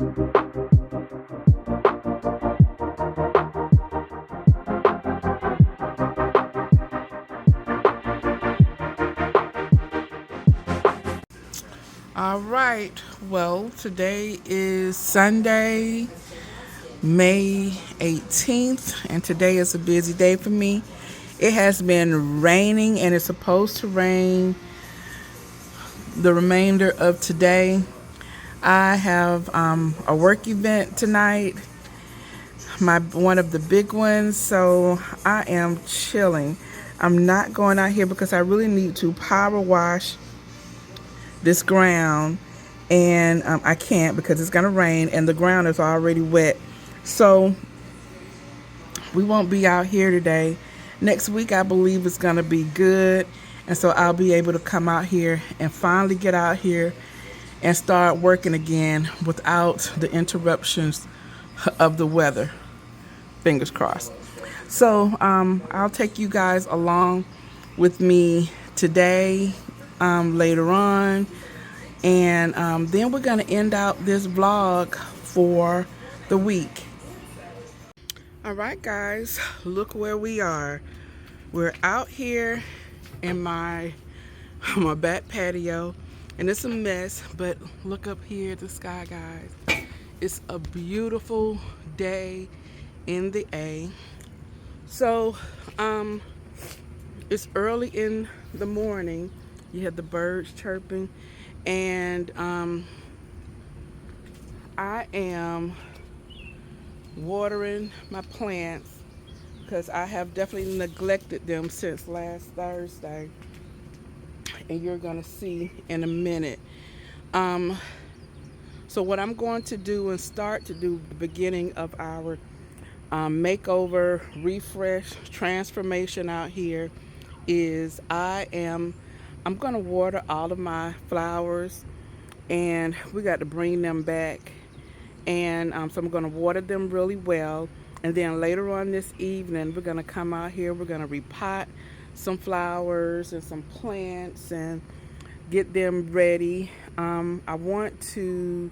All right. Well, today is Sunday, May 18th, and today is a busy day for me. It has been raining and it's supposed to rain the remainder of today. I have a work event tonight, my one of the big ones, so I am chilling. I'm not going out here because I really need to power wash this ground, and I can't because it's going to rain and the ground is already wet. So we won't be out here today. Next week, I believe it's going to be good, and so I'll be able to come out here and finally get out here and start working again without the interruptions of the weather. Fingers crossed. So I'll take you guys along with me today, later on, and then we're going to end out this vlog for the week. All right, guys, look where we are. We're out here in my back patio, and it's a mess, but look up here at the sky, guys. It's a beautiful day in the A. So it's early in the morning. You have the birds chirping, and I am watering my plants because I have definitely neglected them since last Thursday, and you're gonna see in a minute. So what I'm going to do and start to do the beginning of our makeover, refresh, transformation out here is I'm gonna water all of my flowers, and we got to bring them back, and so I'm gonna water them really well, and then later on this evening we're gonna come out here, we're gonna repot some flowers and some plants and get them ready. I want to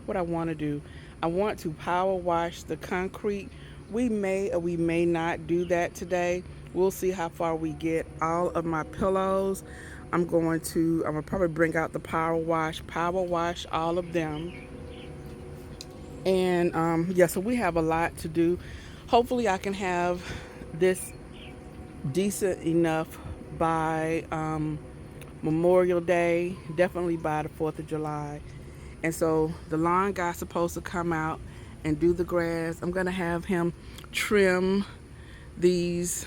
do, I want to power wash the concrete. We may or we may not do that today. We'll see how far we get. All of my pillows, I'm gonna probably bring out the power wash all of them. And yeah, so we have a lot to do. Hopefully I can have this decent enough by Memorial Day, definitely by the 4th of July. And so the lawn guy's supposed to come out and do the grass. I'm gonna have him trim this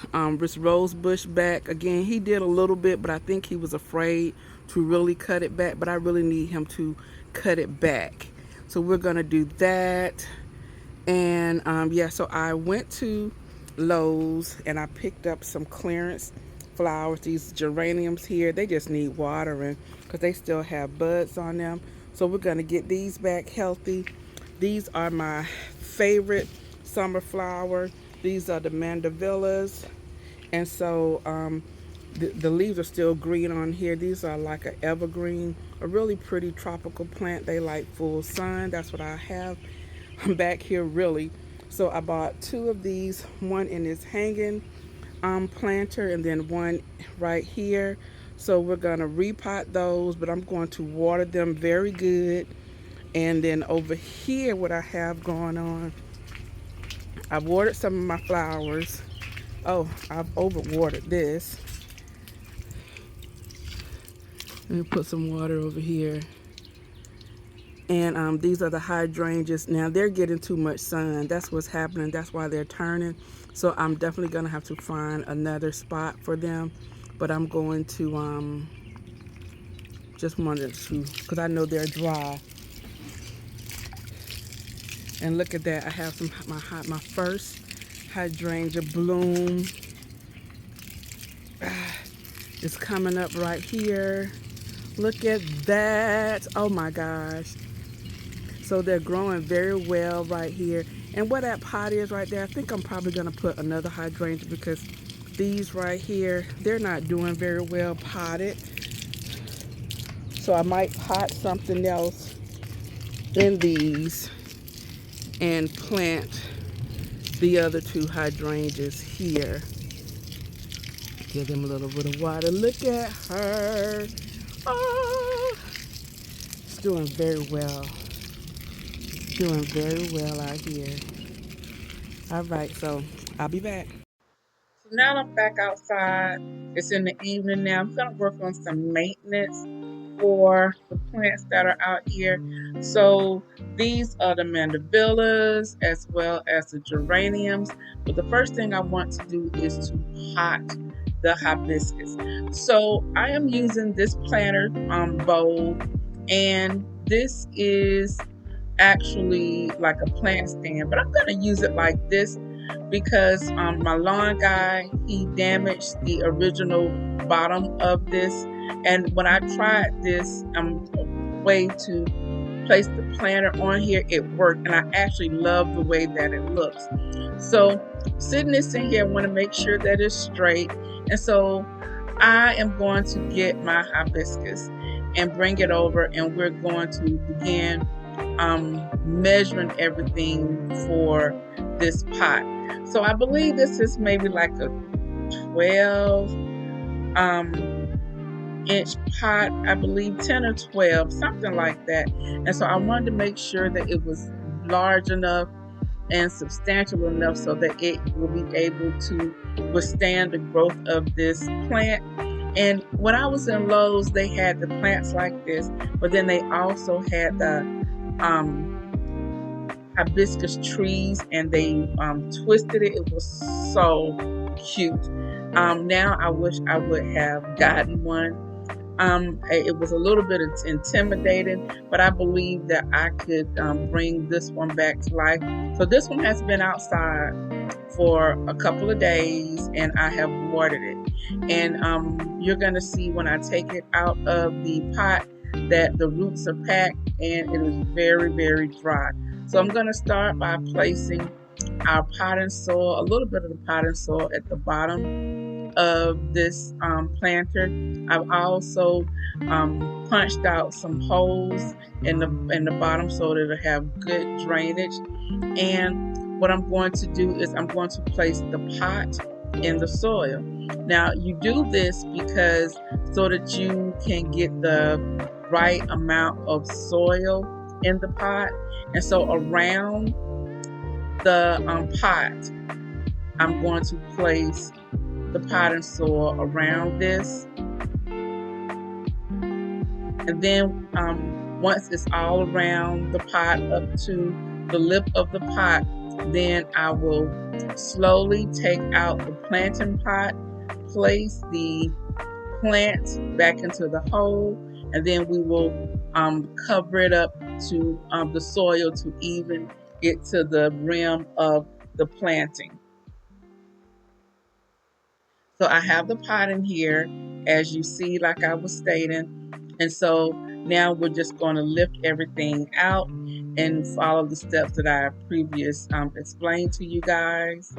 rose bush back. Again, he did a little bit, but I think he was afraid to really cut it back, but I really need him to cut it back. So we're gonna do that. And yeah, so I went to Lowe's and I picked up some clearance flowers. These geraniums here, they just need watering because they still have buds on them. So we're gonna get these back healthy. These are my favorite summer flower. These are the mandavillas, and so the leaves are still green on here. These are like an evergreen, a really pretty tropical plant. They like full sun. That's what I have back here, really. So I bought 2 of these, one in this hanging planter and then one right here. So we're gonna repot those, but I'm going to water them very good. And then over here, what I have going on, I've watered some of my flowers. Oh, I've overwatered this. Let me put some water over here. And these are the hydrangeas. Now they're getting too much sun. That's what's happening. That's why they're turning. So I'm definitely gonna have to find another spot for them. But I'm going to just wanted to, because I know they're dry. And look at that, I have some my first hydrangea bloom. It's coming up right here. Look at that. Oh my gosh. So they're growing very well right here. And where that pot is right there, I think I'm probably gonna put another hydrangea because these right here, they're not doing very well potted. So I might pot something else in these and plant the other two hydrangeas here. Give them a little bit of water. Look at her. Oh, it's doing very well. Doing very well out here. All right, so I'll be back. So now I'm back outside. It's in the evening now. I'm gonna work on some maintenance for the plants that are out here. So these are the mandavillas as well as the geraniums. But the first thing I want to do is to pot the hibiscus. So I am using this planter bowl, and this is actually like a plant stand, but I'm gonna use it like this because my lawn guy, he damaged the original bottom of this, and when I tried this way to place the planter on here, it worked, and I actually love the way that it looks. So sitting this in here, I want to make sure that it's straight, and so I am going to get my hibiscus and bring it over, and we're going to begin measuring everything for this pot. So I believe this is maybe like a 12 inch pot, I believe 10 or 12, something like that. And so I wanted to make sure that it was large enough and substantial enough so that it will be able to withstand the growth of this plant. And when I was in Lowe's, they had the plants like this, but then they also had the hibiscus trees, and they twisted it. It was so cute. Now I wish I would have gotten one. It was a little bit intimidating, but I believe that I could bring this one back to life. So this one has been outside for a couple of days, and I have watered it. And you're going to see when I take it out of the pot that the roots are packed and it is very, very dry. So I'm going to start by placing our potting soil, a little bit of the potting soil at the bottom of this planter. I've also punched out some holes in the bottom so that it'll have good drainage. And what I'm going to do is I'm going to place the pot in the soil. Now you do this because so that you can get the right amount of soil in the pot. And so around the pot, I'm going to place the potting soil around this. And then once it's all around the pot up to the lip of the pot, then I will slowly take out the planting pot, place the plant back into the hole, and then we will cover it up to the soil to even get to the rim of the planting. So I have the pot in here, as you see, like I was stating. And so now we're just going to lift everything out and follow the steps that I previously explained to you guys.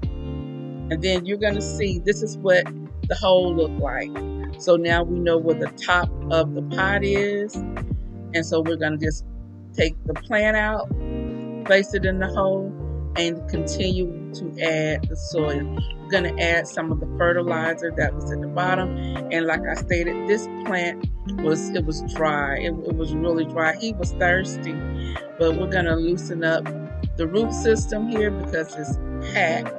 And then you're going to see this is what the hole looked like. So now we know where the top of the pot is. And so we're going to just take the plant out, place it in the hole, and continue to add the soil. We're going to add some of the fertilizer that was at the bottom. And like I stated, this plant was dry. It was really dry. He was thirsty, but we're going to loosen up the root system here because it's packed.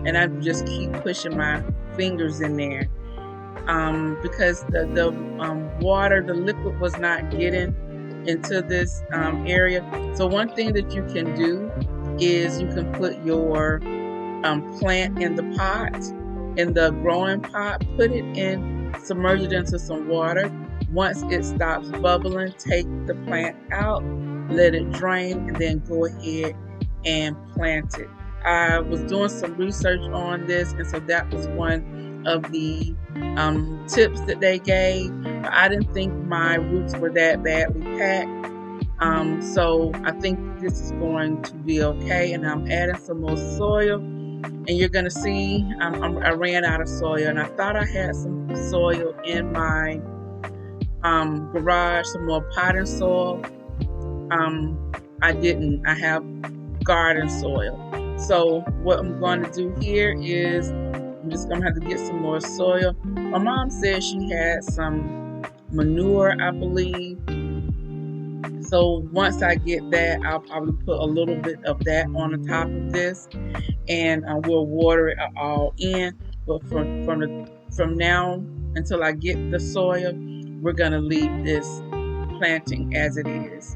And I just keep pushing my fingers in there because the water, the liquid was not getting into this area. So one thing that you can do is you can put your plant in the pot, in the growing pot, put it in, submerge it into some water. Once it stops bubbling, take the plant out, let it drain, and then go ahead and plant it. I was doing some research on this, and so that was one of the tips that they gave. But I didn't think my roots were that badly packed. So I think this is going to be okay, and I'm adding some more soil, and you're going to see I ran out of soil, and I thought I had some soil in my garage, some more potting soil, I didn't. I have garden soil. So what I'm going to do here is I'm just going to have to get some more soil. My mom said she had some manure, I believe. So once I get that, I'll probably put a little bit of that on the top of this, and we'll water it all in. But from now until I get the soil, we're gonna leave this planting as it is.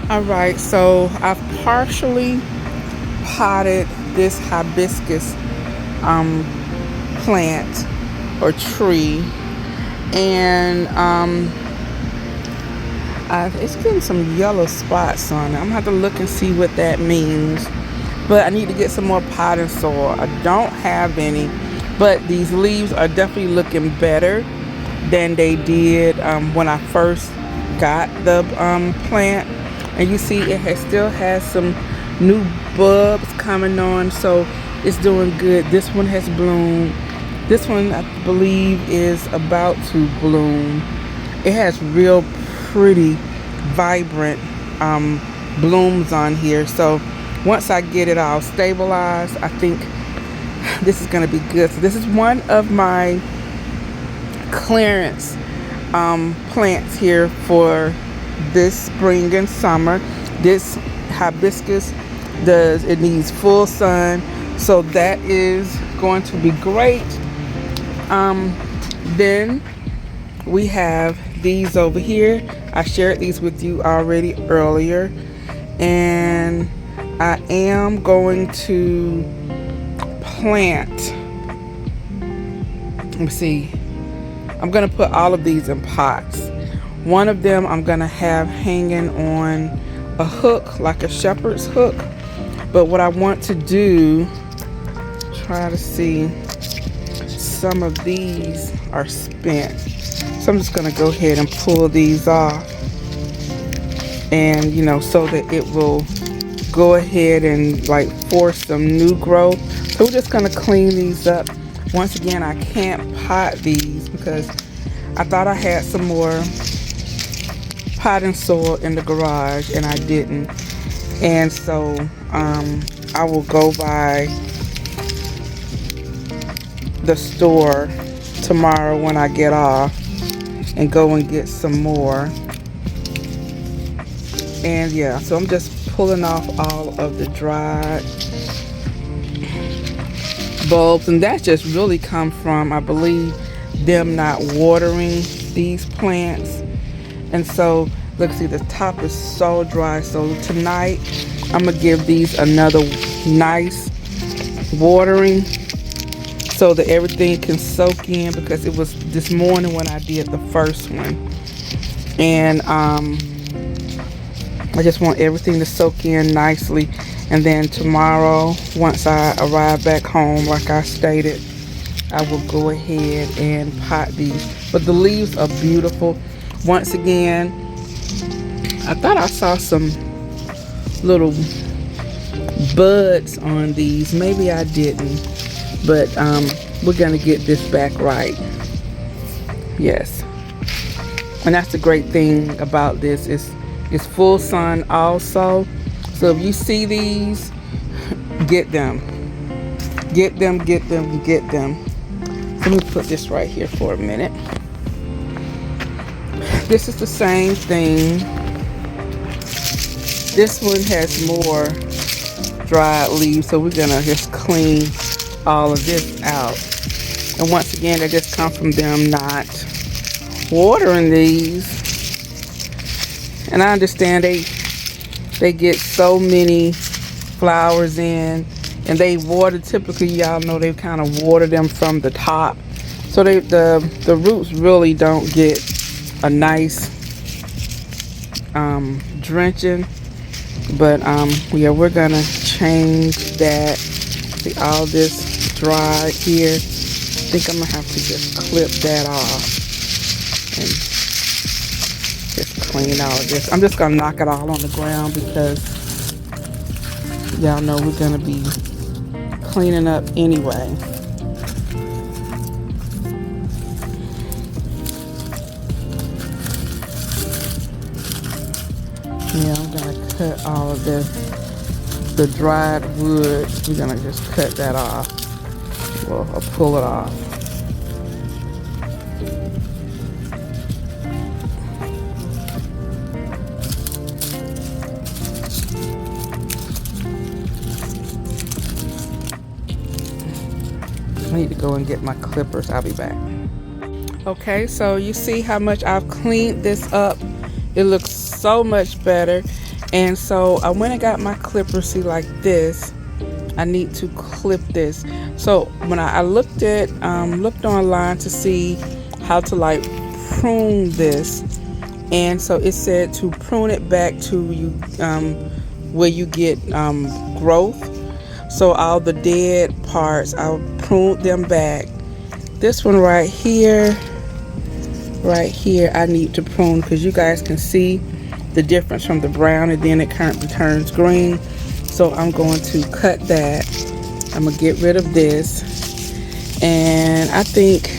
All right, so I've partially potted this hibiscus plant or tree, and it's getting some yellow spots on it. I'm gonna have to look and see what that means. But I need to get some more potting soil. I don't have any, but these leaves are definitely looking better than they did when I first got the plant. And you see it still has some new bulbs coming on, so it's doing good. This one has bloomed. This one I believe is about to bloom. It has real pretty vibrant blooms on here, so once I get it all stabilized, I think this is going to be good. So this is one of my clearance plants here for this spring and summer. This hibiscus it needs full sun, so that is going to be great. Then we have these over here. I shared these with you already earlier, and I am going to plant. Let me see. I'm going to put all of these in pots. One of them I'm going to have hanging on a hook, like a shepherd's hook. But what I want to do, try to see, some of these are spent. So I'm just going to go ahead and pull these off. And, so that it will go ahead and like force some new growth. So we're just going to clean these up. Once again, I can't pot these because I thought I had some more potting soil in the garage and I didn't. And so I will go by the store tomorrow when I get off and go and get some more. And yeah, so I'm just pulling off all of the dried bulbs, and that just really come from, I believe, them not watering these plants. And so look, see, the top is so dry. So tonight I'm gonna give these another nice watering so that everything can soak in, because it was this morning when I did the first one. And I just want everything to soak in nicely. And then tomorrow, once I arrive back home, like I stated, I will go ahead and pot these. But the leaves are beautiful. Once again, I thought I saw some little buds on these. Maybe I didn't. But we're going to get this back right. Yes. And that's the great thing about this. It's full sun also. So if you see these, get them. Get them, get them, get them. Let me put this right here for a minute. This is the same thing. This one has more dried leaves, so we're gonna just clean all of this out. And once again, that just come from them not watering these. And I understand they get so many flowers in, and they water, typically, y'all know, they kind of water them from the top, so the roots really don't get a nice drenching. But yeah, we're gonna change that. See, all this dry here. I think I'm gonna have to just clip that off and just clean all of this. I'm just gonna knock it all on the ground because y'all know we're gonna be cleaning up anyway. Yeah, I'm gonna cut all of this, the dried wood. We're gonna just cut that off, or pull it off. I need to go and get my clippers. I'll be back. Okay, so you see how much I've cleaned this up. It looks so much better. And so I went and got my clippers. See, like this, I need to clip this. So when I looked online to see how to like prune this, and so it said to prune it back to you where you get growth. So all the dead parts, I'll prune them back. This one right here, I need to prune because you guys can see the difference from the brown, and then it currently turns green. So I'm going to cut that. I'm gonna get rid of this, and I think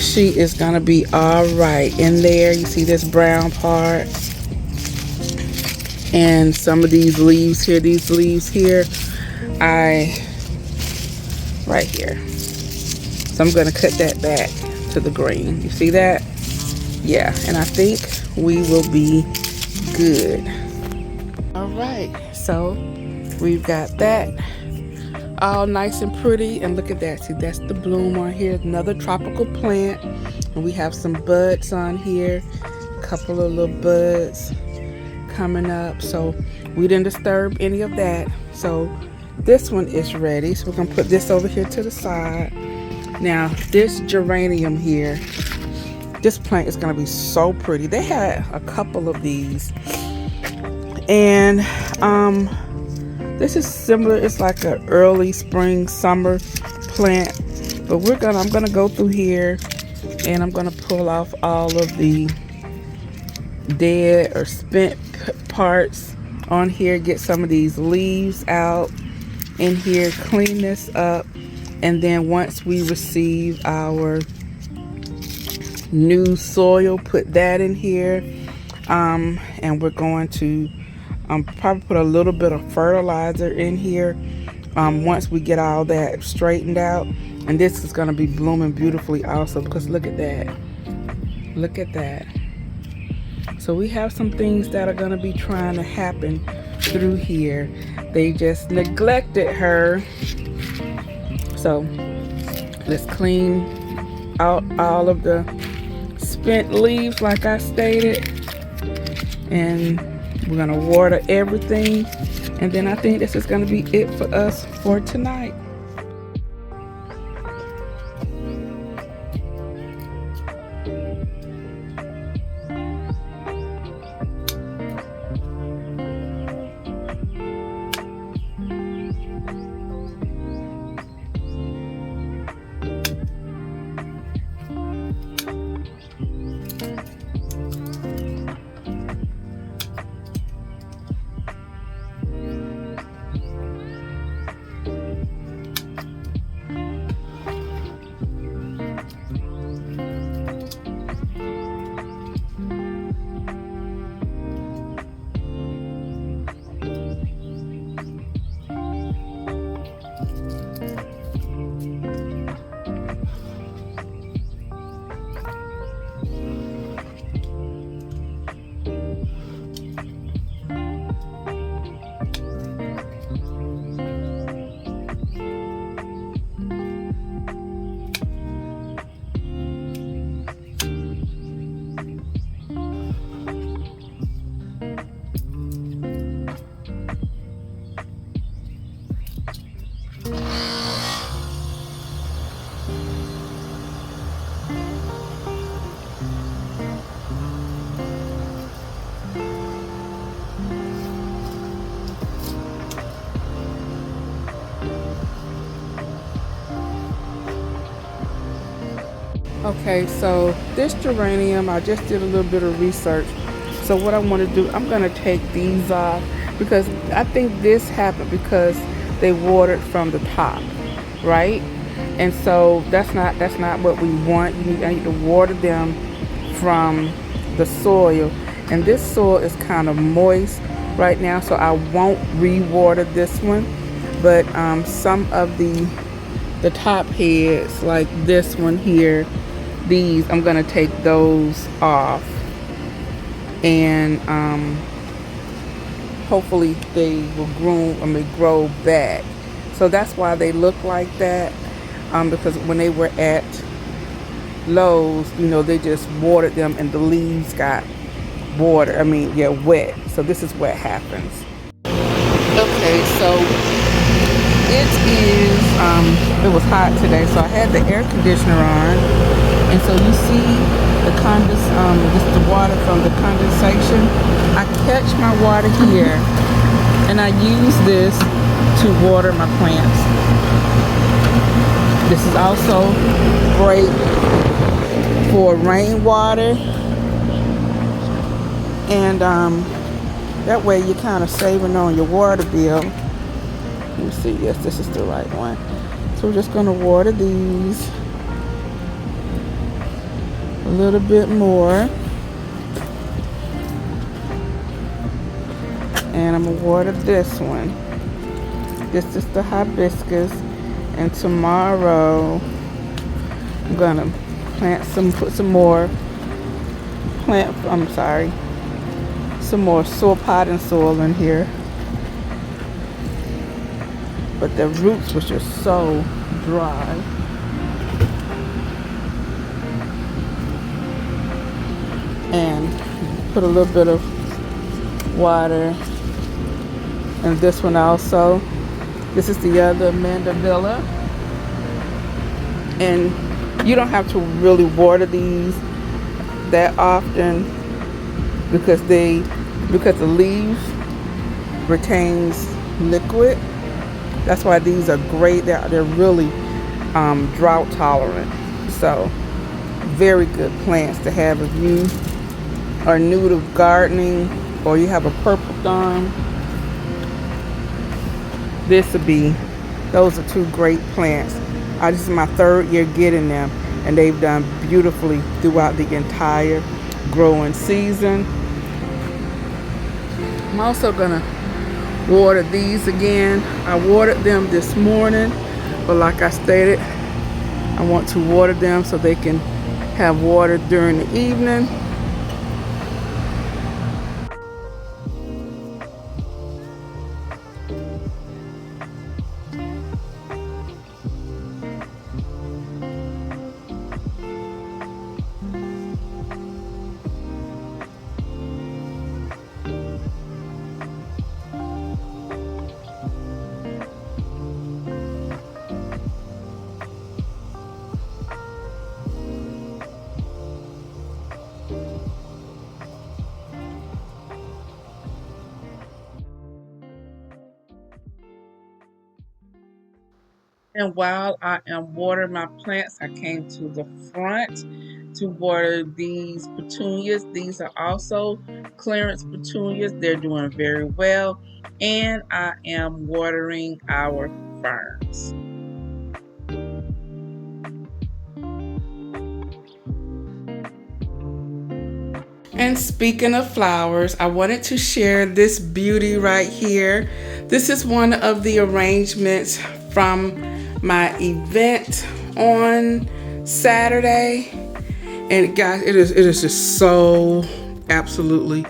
she is gonna be all right in there. You see this brown part and some of these leaves here, right here. So I'm gonna cut that back to the green. You see that? Yeah, and I think we will be good. All right, so we've got that all nice and pretty, and look at that. See, that's the bloom on here. Another tropical plant, and we have some buds on here, a couple of little buds coming up. So we didn't disturb any of that. So this one is ready. So we're gonna put this over here to the side. Now this geranium here, this plant is gonna be so pretty. They had a couple of these, and this is similar. It's like an early spring summer plant, but I'm gonna go through here and I'm gonna pull off all of the dead or spent parts on here, get some of these leaves out in here, clean this up, and then once we receive our new soil, put that in here, and we're going to probably put a little bit of fertilizer in here once we get all that straightened out. And this is going to be blooming beautifully also, because look at that, so we have some things that are going to be trying to happen through here. They just neglected her. So let's clean out all of the spent leaves like I stated, and we're gonna water everything, and then I think this is gonna be it for us for tonight. Okay, so this geranium, I just did a little bit of research. So what I want to do, I'm going to take these off, because I think this happened because they watered from the top, right? And so that's not what we want. I need to water them from the soil. And this soil is kind of moist right now, so I won't re-water this one. But some of the top heads, like this one here, these, I'm gonna take those off, and hopefully they will grow back. So that's why they look like that, because when they were at Lowe's, they just watered them and the leaves got wet. So this is what happens. Okay, so it was hot today, so I had the air conditioner on, and so you see this is the water from the condensation. I catch my water here, and I use this to water my plants. This is also great for rainwater, and that way you're kind of saving on your water bill. Let me see. Yes, this is the right one. So we're just going to water these a little bit more. And I'm going to water this one. This is the hibiscus. And tomorrow I'm going to put some more potting soil in here. But the roots was just so dry. And put a little bit of water. And this one also. This is the other mandevilla. And you don't have to really water these that often because the leaves retains liquid. That's why these are great. They're really drought tolerant. So very good plants to have if you are new to gardening or you have a purple thumb. Those are two great plants. This is my third year getting them, and they've done beautifully throughout the entire growing season. I'm also gonna water these again. I watered them this morning, but like I stated, I want to water them so they can have water during the evening. And while I am watering my plants, I came to the front to water these petunias. These are also clearance petunias. They're doing very well. And I am watering our ferns. And speaking of flowers, I wanted to share this beauty right here. This is one of the arrangements from my event on Saturday. And guys, it is just so absolutely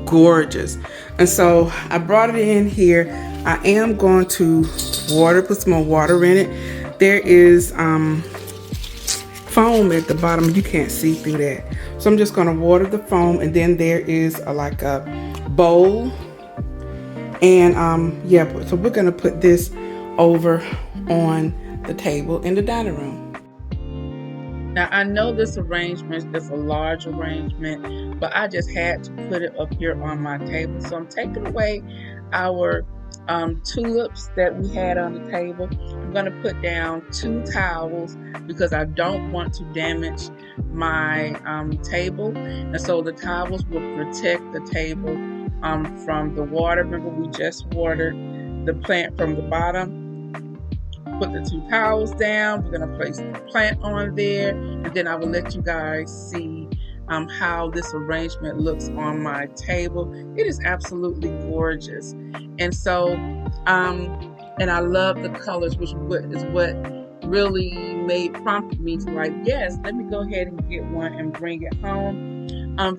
gorgeous. And so I brought it in here. I am going to put some more water in it. There is foam at the bottom. You can't see through that. So I'm just going to water the foam, and then there is like a bowl. And so we're going to put this over on the table in the dining room. Now I know this arrangement is a large arrangement, but I just had to put it up here on my table. So I'm taking away our tulips that we had on the table. I'm going to put down 2 towels because I don't want to damage my table, and so the towels will protect the table from the water. Remember, we just watered the plant from the bottom. Put the 2 towels down. We're going to place the plant on there, and then I will let you guys see how this arrangement looks on my table. It is absolutely gorgeous. And so, and I love the colors, which is what really made prompted me to like, yes, let me go ahead and get one and bring it home.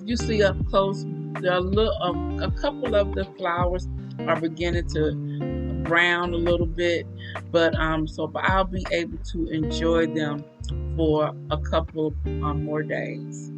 You see up close, there are a couple of the flowers are beginning to brown a little bit, but I'll be able to enjoy them for a couple more days.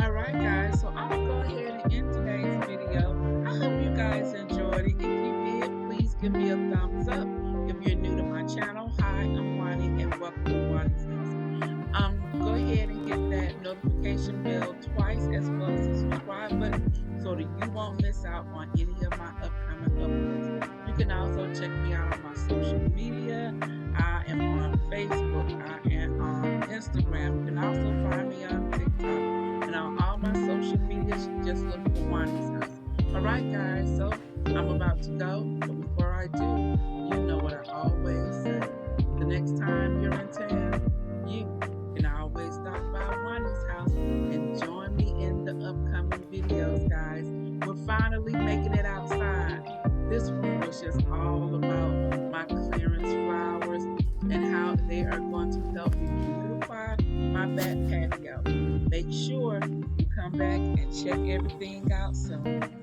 All right, guys, so I'm gonna go ahead and end today's video. I hope you guys enjoyed it. If you did, please give me a thumbs up. If you're new to my channel, hi, I'm Juani and welcome to Juani's house. Go ahead and hit that notification bell twice as well as the subscribe button so that you won't miss out on any of my upcoming uploads. You can also check me out on my social media. I am on Facebook, I am on Instagram. You can also find me on TikTok and on all my social media. Just look for Juani's house. All right, guys, so I'm about to go, but before I do, you know what I always say. The next time you're in town, you can always stop by Juani's house and join me in the upcoming videos, guys. We're finally making it outside. This room was just all about my clearance flowers and how they are going to help me beautify my back patio. Make sure you come back and check everything out soon.